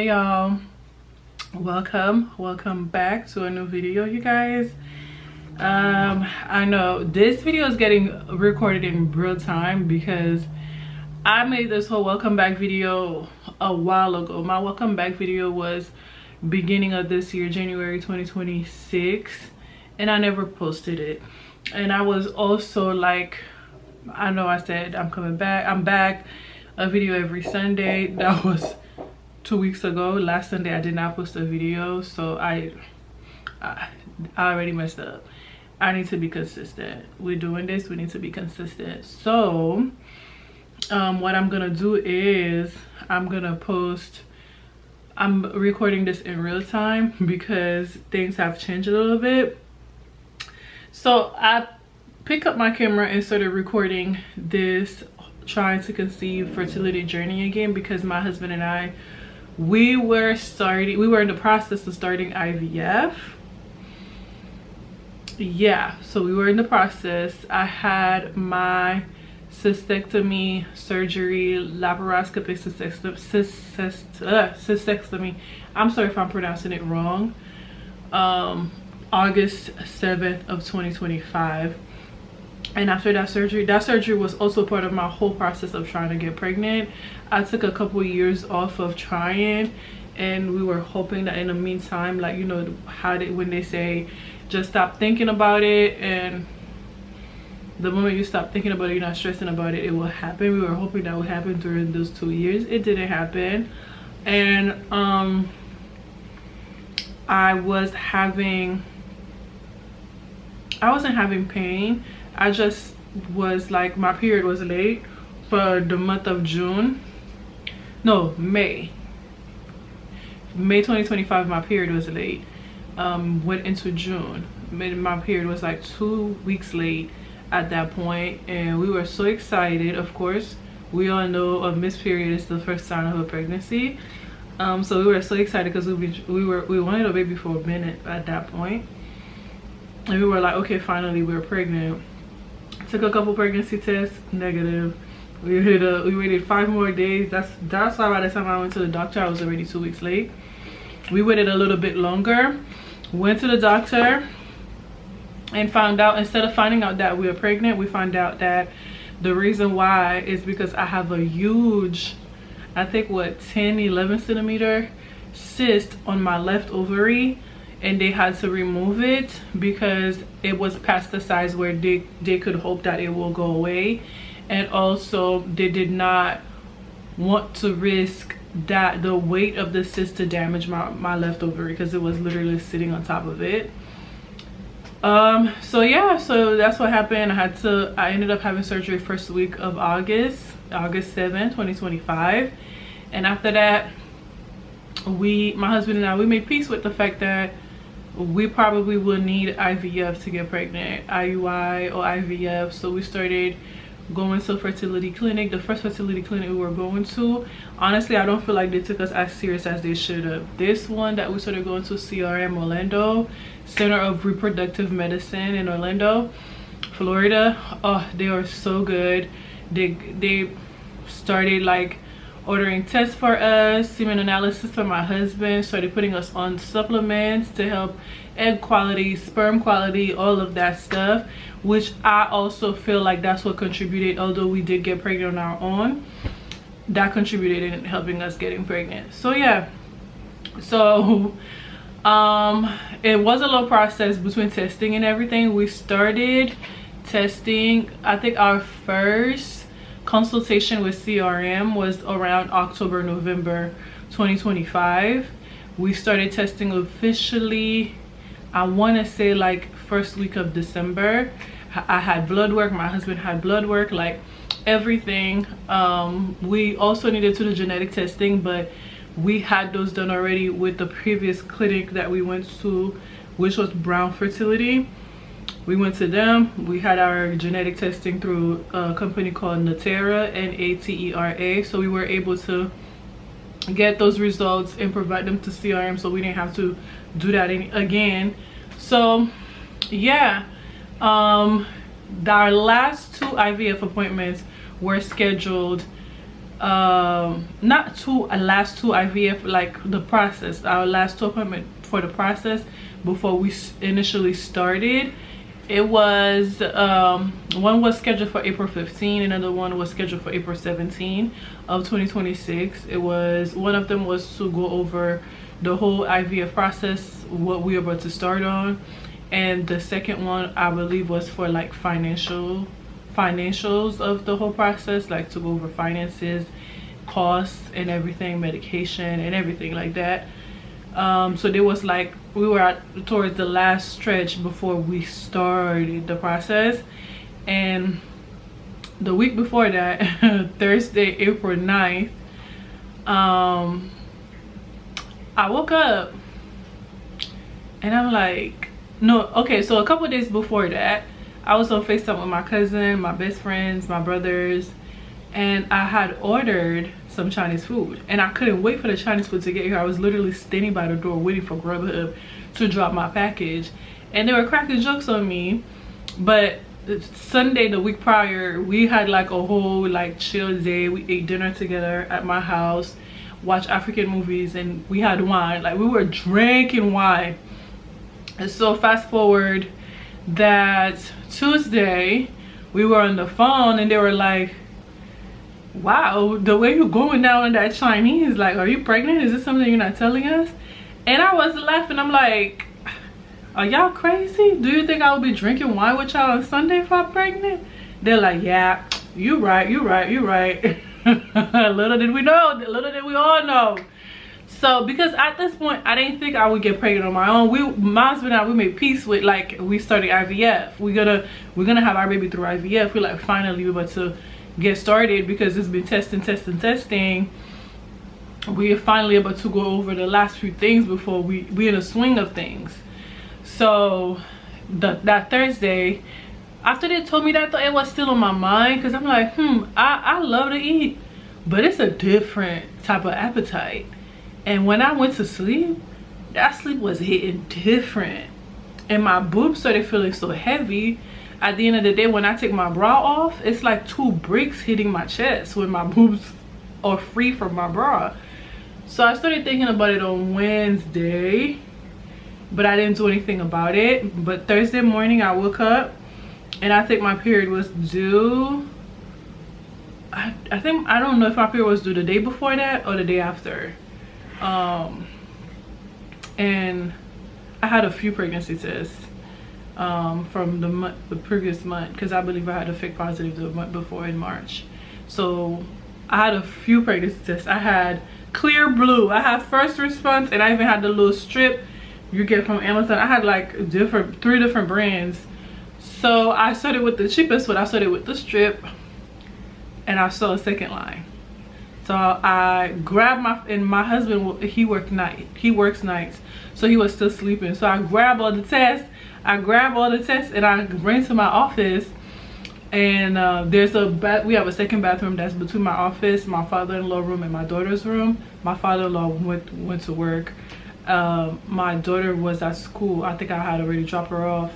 Hey y'all, welcome back to a new video, you guys. I know this video is getting recorded in real time because I made this whole welcome back video a while ago. My welcome back video was beginning of this year, January 2026, and I never posted it. And I was also like, I know I said I'm coming back, I'm back, a video every Sunday. That was 2 weeks ago. Last Sunday I did not post a video, so I already messed up. I need to be consistent. We're doing this, we need to be consistent. So what I'm gonna do is I'm recording this in real time because things have changed a little bit. So I picked up my camera and started recording this, trying to conceive fertility journey again, because my husband and I, we were in the process of starting IVF. Yeah, so we were in the process. I had my cystectomy surgery, laparoscopic cystectomy. I'm sorry if I'm pronouncing it wrong. August 7th of 2025. And after that surgery was also part of my whole process of trying to get pregnant. I took a couple years off of trying, and we were hoping that in the meantime, like, you know how when they say just stop thinking about it, and the moment you stop thinking about it, you're not stressing about it, it will happen. We were hoping that would happen during those 2 years. It didn't happen. And I wasn't having pain. I just was like, my period was late for the month of May 2025. My period was late. Went into June. My period was like 2 weeks late at that point, and we were so excited. Of course, we all know a missed period is the first sign of a pregnancy. So we were so excited because we wanted a baby for a minute at that point, and we were like, okay, finally we're pregnant. Took a couple pregnancy tests, negative. We waited 5 more days. That's why by the time I went to the doctor, I was already 2 weeks late. We waited a little bit longer, went to the doctor, and found out, instead of finding out that we were pregnant, we found out that the reason why is because I have a huge, I think what, 10-11 centimeter cyst on my left ovary, and they had to remove it because it was past the size where they could hope that it will go away. And also they did not want to risk that the weight of the cyst to damage my left ovary, because it was literally sitting on top of it. So yeah, so that's what happened. I ended up having surgery first week of August 7, 2025. And after that, my husband and I, we made peace with the fact that we probably will need IVF to get pregnant, IUI or IVF. So we started going to a fertility clinic. The first fertility clinic we were going to, honestly, I don't feel like they took us as serious as they should have. This one that we started going to, CRM Orlando, Center of Reproductive Medicine in Orlando, Florida. Oh, they are so good. They started like ordering tests for us, semen analysis for my husband, started putting us on supplements to help egg quality, sperm quality, all of that stuff, which I also feel like that's what contributed, although we did get pregnant on our own, that contributed in helping us getting pregnant. So yeah, so it was a little process between testing and everything. We started testing, I think our first consultation with CRM was around November 2025. We started testing officially, I want to say like first week of December. I had blood work, my husband had blood work, like everything. We also needed to do genetic testing, but we had those done already with the previous clinic that we went to, which was Brown Fertility. We went to them. We had our genetic testing through a company called Natera, Natera. So we were able to get those results and provide them to CRM, so we didn't have to do that again. So yeah, our last 2 IVF appointments were scheduled not two, last two IVF, like the process, our last two appointment for the process before we initially started. It was one was scheduled for April 15, another one was scheduled for April 17 of 2026. It was, one of them was to go over the whole IVF process, what we were about to start on, and the second one I believe was for like financials of the whole process, like to go over finances, costs and everything, medication and everything like that. So there was like, we were towards the last stretch before we started the process. And the week before that, Thursday, April 9th, I woke up and I'm like, no, okay, so a couple days before that, I was on FaceTime with my cousin, my best friends, my brothers, and I had ordered some Chinese food, and I couldn't wait for the Chinese food to get here. I was literally standing by the door waiting for Grubhub to drop my package, and they were cracking jokes on me. But Sunday, the week prior, we had like a whole like chill day. We ate dinner together at my house, watched African movies, and we had wine. Like, we were drinking wine. And so fast forward that Tuesday, we were on the phone and they were like, wow, the way you're going down on that Chinese, like, are you pregnant? Is this something you're not telling us? And I was laughing. I'm like, are y'all crazy? Do you think I would be drinking wine with y'all on Sunday if I'm pregnant? They're like, yeah, you right. Little did we know, little did we all know. So because at this point I didn't think I would get pregnant on my own. My husband and I, we made peace with, like, we started IVF. We're gonna have our baby through IVF. We're like, finally we're about to get started, because it's been testing. We're finally able to go over the last few things before we in the swing of things. So that Thursday, after they told me that, though, it was still on my mind, because I'm like, I love to eat, but it's a different type of appetite. And when I went to sleep, that sleep was hitting different, and my boobs started feeling so heavy. At the end of the day, when I take my bra off, it's like 2 bricks hitting my chest when my boobs are free from my bra. So I started thinking about it on Wednesday, but I didn't do anything about it. But Thursday morning I woke up and I think my period was due. I don't know if my period was due the day before that or the day after. And I had a few pregnancy tests from the previous month, because I believe I had a fake positive the month before in March. So I had a few pregnancy tests. I had clear blue, I had first response, and I even had the little strip you get from Amazon. I had like 3 different brands. So I started with the cheapest one. I started with the strip, and I saw a second line. So I grabbed my husband, he works nights, so he was still sleeping. So I grabbed all the tests, and I ran to my office. And we have a second bathroom that's between my office, my father-in-law room, and my daughter's room. My father-in-law went to work. My daughter was at school. I think I had already dropped her off.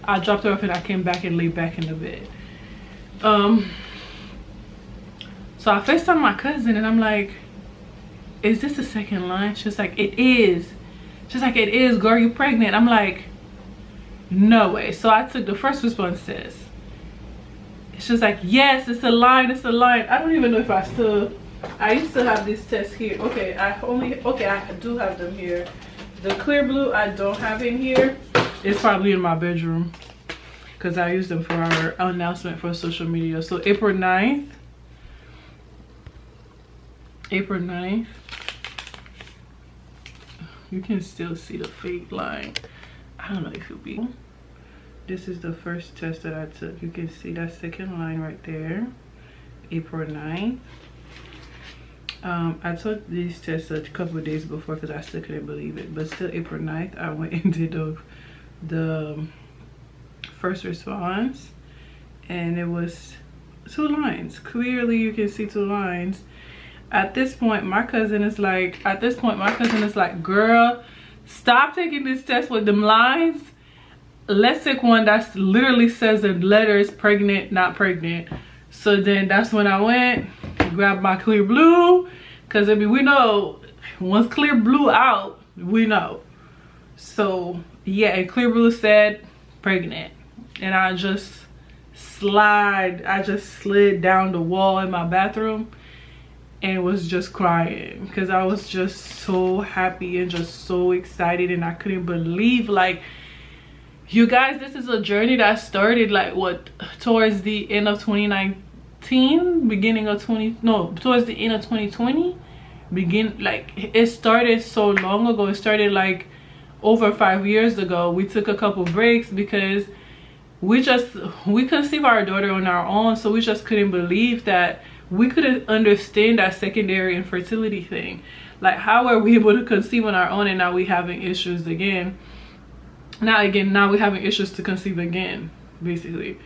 I dropped her off and I came back and laid back in the bed. So I FaceTimed my cousin and I'm like, is this the second line? She's like, it is. She's like, it is, girl, you pregnant. I'm like, no way. So I took the first response test. She's like, yes, it's a line, it's a line. I don't even know if I used to have these tests here. Okay, I do have them here. The clear blue I don't have in here. It's probably in my bedroom, because I used them for our announcement for social media. So April 9th. You can still see the fake line. I don't know if you'll be. This is the first test that I took. You can see that second line right there. April 9th. I took these tests a couple of days before because I still couldn't believe it. But still, April 9th, I went and did the first response. And it was 2 lines. Clearly, you can see 2 lines. At this point, my cousin is like, girl, stop taking this test with them lines. Let's take one that literally says the letters pregnant, not pregnant. So then that's when I went, grab my Clear Blue, because I mean, we know once Clear Blue out, we know. So yeah, and Clear Blue said pregnant, and I just slid down the wall in my bathroom and was just crying, because I was just so happy and just so excited, and I couldn't believe, like, you guys, this is a journey that started like what, towards the end of 2019, beginning of towards the end of 2020, like it started so long ago. It started like over 5 years ago. We took a couple breaks because we conceived our daughter on our own, so we just couldn't believe that we couldn't understand that secondary infertility thing. Like, how are we able to conceive on our own, and now we having issues again? Now we're having issues to conceive again, basically.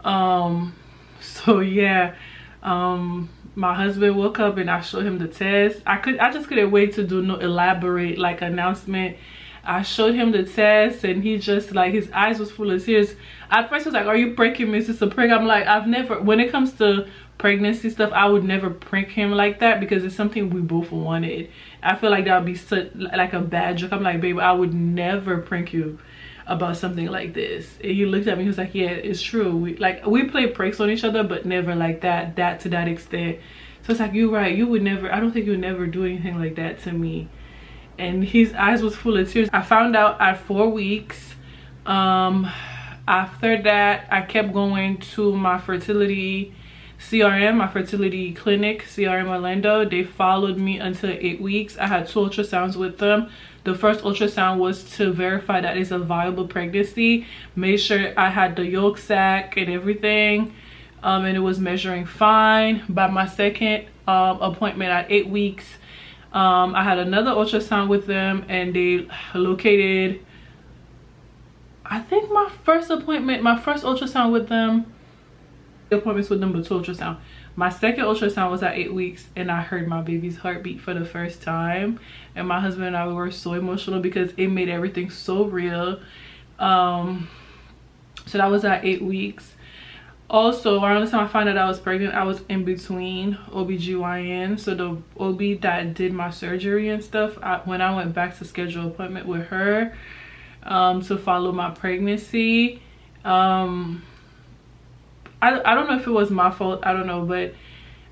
So yeah, my husband woke up and I showed him the test. I just couldn't wait to do no elaborate like announcement. I showed him the test, and he just, like, his eyes was full of tears. At first he was like, "Are you pranking me, Sister Prank?" I'm like, I've never, when it comes to pregnancy stuff, I would never prank him like that, because it's something we both wanted. I feel like that would be such like a bad joke. I'm like, babe, I would never prank you about something like this. And he looked at me, he was like, yeah, it's true. We play pranks on each other, but never like that to that extent. So it's like, you're right, you would never, I don't think you would never do anything like that to me. And his eyes was full of tears. I found out at 4 weeks. After that, I kept going to my fertility CRM, my fertility clinic, CRM Orlando. They followed me until 8 weeks. I had 2 ultrasounds with them. The first ultrasound was to verify that it's a viable pregnancy, made sure I had the yolk sac and everything, and it was measuring fine. By my second appointment at 8 weeks, I had another ultrasound with them, and they located, I think my first ultrasound with them, appointments with them, but 2 ultrasound. My second ultrasound was at 8 weeks, and I heard my baby's heartbeat for the first time, and my husband and I were so emotional because it made everything so real. So that was at 8 weeks. Also, around the time I found out I was pregnant, I was in between OBGYN, so the OB that did my surgery and stuff, when I went back to schedule an appointment with her to follow my pregnancy, I don't know if it was my fault, I don't know, but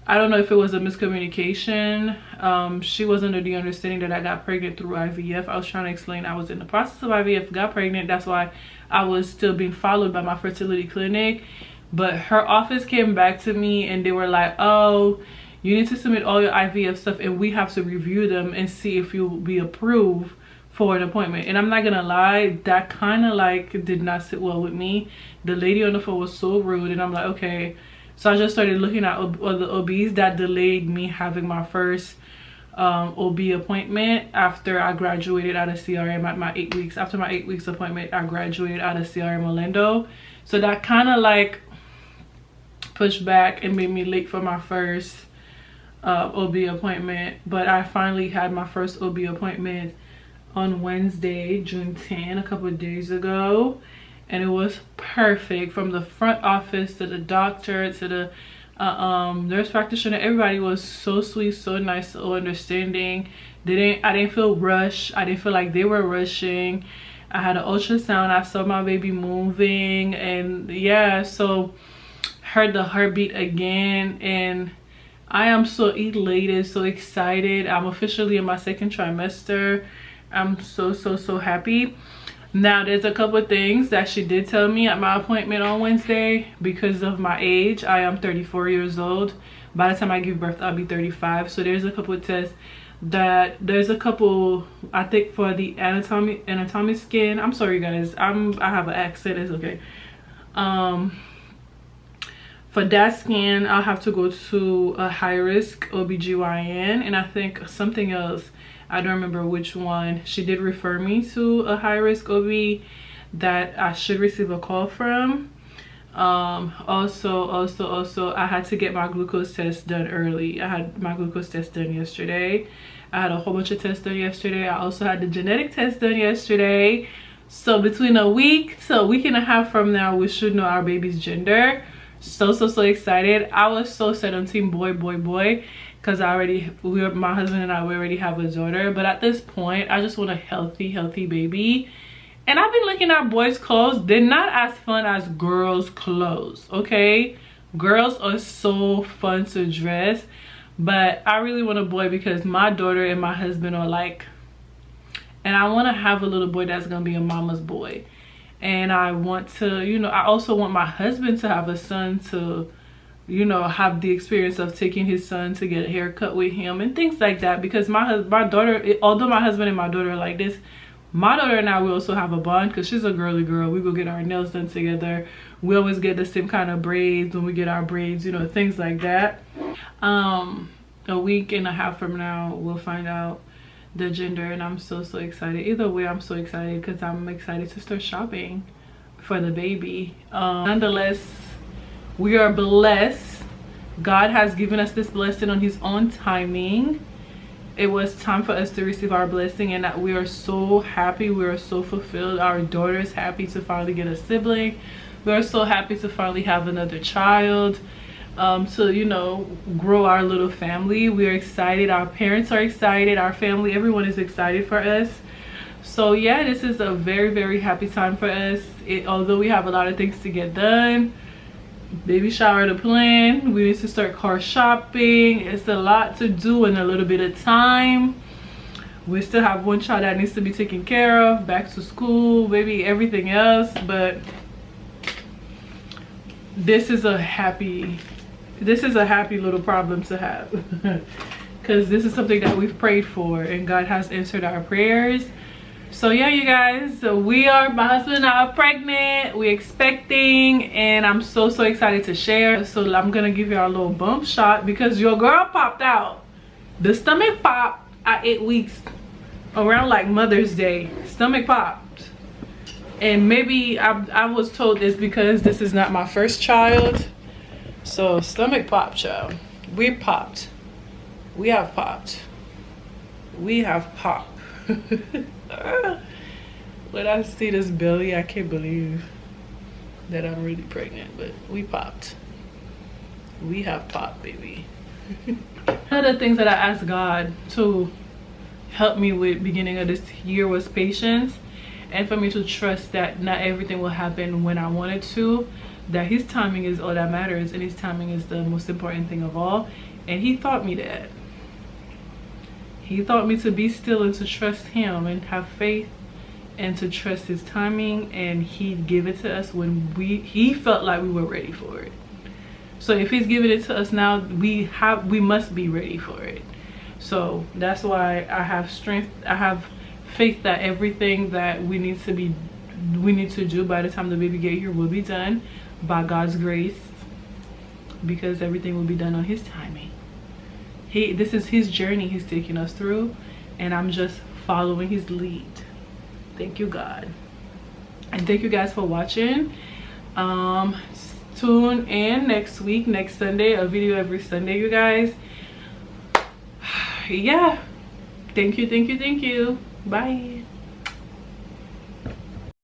I don't know if it was a miscommunication. She was under the understanding that I got pregnant through IVF. I was trying to explain I was in the process of IVF, got pregnant, that's why I was still being followed by my fertility clinic. But her office came back to me and they were like, oh, you need to submit all your IVF stuff and we have to review them and see if you'll be approved for an appointment. And I'm not gonna lie, that kind of like did not sit well with me. The lady on the phone was so rude, and I'm like, okay. So I just started looking at other OBs. That delayed me having my first OB appointment after I graduated out of CRM at my 8 weeks. After my 8 weeks appointment, I graduated out of CRM Orlando. So that kind of like pushed back and made me late for my first OB appointment. But I finally had my first OB appointment on Wednesday, June 10, a couple of days ago, and it was perfect. From the front office to the doctor to the nurse practitioner, everybody was so sweet, so nice, so understanding. I didn't feel rushed. I didn't feel like they were rushing. I had an ultrasound. I saw my baby moving, and yeah, so heard the heartbeat again, and I am so elated, so excited. I'm officially in my second trimester. I'm so happy. Now there's a couple of things that she did tell me at my appointment on Wednesday. Because of my age, I am 34 years old. By the time I give birth, I'll be 35. So there's a couple of tests that I think for the anatomy scan. I'm sorry guys, I have an accent, it's okay. For that scan, I'll have to go to a high-risk OBGYN, and I think something else, I don't remember which one. She did refer me to a high-risk OB that I should receive a call from. Also, I had to get my glucose test done early. I had my glucose test done yesterday. I had a whole bunch of tests done yesterday. I also had the genetic test done yesterday. So between a week to a week and a half from now, we should know our baby's gender. So excited. I was so set on team boy because my husband and I, we already have a daughter. But at this point, I just want a healthy baby. And I've been looking at boys' clothes. They're not as fun as girls' clothes, okay? Girls are so fun to dress, but I really want a boy because my daughter and my husband are like, and I want to have a little boy that's gonna be a mama's boy. And I want to, you know, I also want my husband to have a son to, you know, have the experience of taking his son to get a haircut with him and things like that. Because my daughter, although my husband and my daughter are like this, my daughter and I, we also have a bond because she's a girly girl. We go get our nails done together. We always get the same kind of braids when we get our braids, you know, things like that. A week and a half from now, we'll find out the gender, and I'm so excited. Either way, I'm so excited because I'm excited to start shopping for the baby. Nonetheless, we are blessed. God has given us this blessing on his own timing. It was time for us to receive our blessing, and that we are so happy. We are so fulfilled. Our daughter is happy to finally get a sibling. We are so happy to finally have another child, to, you know, grow our little family. We are excited. Our parents are excited. Our family, everyone is excited for us. So yeah, this is a very happy time for us. Although we have a lot of things to get done, baby shower to plan, we need to start car shopping. It's a lot to do in a little bit of time. We still have one child that needs to be taken care of, back to school, maybe everything else. But this is a happy little problem to have because this is something that we've prayed for, and God has answered our prayers. So yeah, you guys, so my husband and I are pregnant, we're expecting, and I'm so excited to share. So I'm gonna give you a little bump shot because your girl popped out. The stomach popped at 8 weeks, around like Mother's Day. Stomach popped, and maybe I was told this because this is not my first child. So stomach pop, child. We popped. We have popped. We have popped. When I see this belly, I can't believe that I'm really pregnant, but we popped. We have popped, baby. One of the things that I asked God to help me with beginning of this year was patience, and for me to trust that not everything will happen when I want it to, that his timing is all that matters, and his timing is the most important thing of all. And he taught me that. He taught me to be still and to trust him and have faith and to trust his timing, and he'd give it to us when he felt like we were ready for it. So if he's giving it to us now, we must be ready for it. So that's why I have strength, I have faith that everything that we need to do by the time the baby get here will be done by God's grace, because everything will be done on his timing. This is his journey he's taking us through, and I'm just following his lead. Thank you, God. And thank you guys for watching. Tune in next week, next Sunday, a video every Sunday, you guys. Yeah, thank you. Bye.